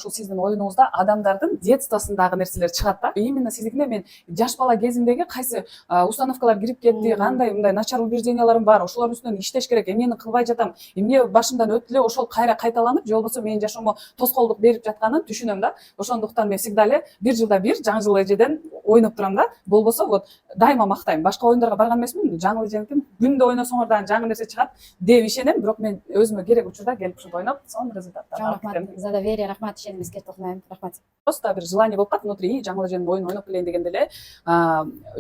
ушул сиздин оюнуңузда адамдардын детствосундагы нерселер чыгат да. Именно сиздикине мен жаш бала кезимдеги кайсы установкалар кирип кетти, кандай мындай начар убежденияларым бар, ошолордун үстүнөн иштеш керек, эмнени кылбай жатам, эмне башымдан өтүп эле ошол кайра кайталанып, же болбосо менин жашоомо тоскоолдук берип жатканын түшүнөм да. Ошондуктан мен всегда эле бир жылда бир жаңы жыл эжеден ойноп турам да. Болбосо вот дайыма мактайм. Башка оюндарга барган эмесмин, жаңы эженики күндө ойносоңор дагы жаңы нерсе чыгат деп ишенем, бирок мен өзүмө керек учурда келип ушинтип ойноп, сонун результаттар алып Рахмат кетем. за доверие, рахмат ишенимиңизге токмойм. Рахмат. Просто бир желание болуп калат внутри, жаңы эженин оюнун ойноп келейин дегенде эле,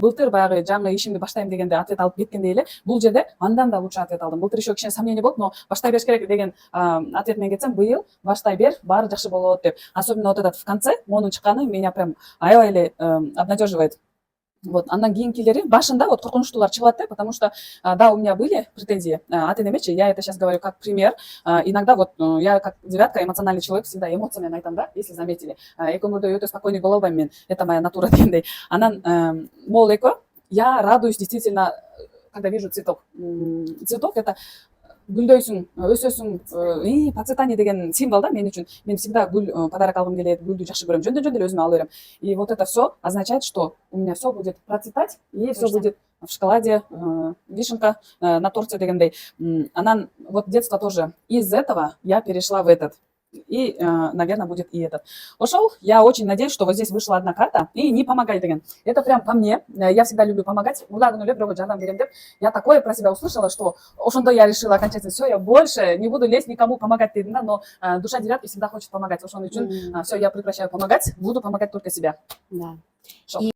былтыр баягы жаңы ишимди баштайм дегенде ответ алып кеткендей эле, бул жерде андан да лучше ответ алдым. Былтыр еще кичине сомнение болуп, но баштай бериш керек деген ответ менен кетсем, быйыл баштай бер, баары жакшы болот деп. Особенно вот этот в конце, монун чыкканы меня прям аябай эле обнадеживает. Вот, андан кийинкилери башында вот коркунучтуулар чыгат да, потому что да, у меня были претензии ата-энемечи, я это сейчас говорю как пример. Иногда вот я как девятка, эмоциональный человек, всегда эмоциями айтам да, если заметили. Эки өмүрдө өтө спокойный боло албайм мен, это моя натура дегендей. Анан мол эко, я радуюсь действительно, когда вижу цветок. Цветок это гүлдөйсүң, өсөсүң, процветание деген символ да мен үчүн. Мен всегда гүл подарок алгым келет, гүлдү жакшы көрөм, жөндөн эле өзүмө ала берем. И вот это все означает, что у меня все будет процветать, и все будет в шоколаде, вишенка на торте дегендей. Анан вот детство тоже. Из этого я перешла в этот. И, наверное, будет и этот. Ошол, я очень надеюсь, что вот здесь вышла одна карта, и не помогай деген. Это прям по мне. Я всегда люблю помогать. Я такое про себя услышала, что ошондо я решила окончательно, все, я больше не буду лезть никому помогать, да, но душа девятки всегда хочет помогать. Ошон үчүн все, я прекращаю помогать, буду помогать только себя. Да.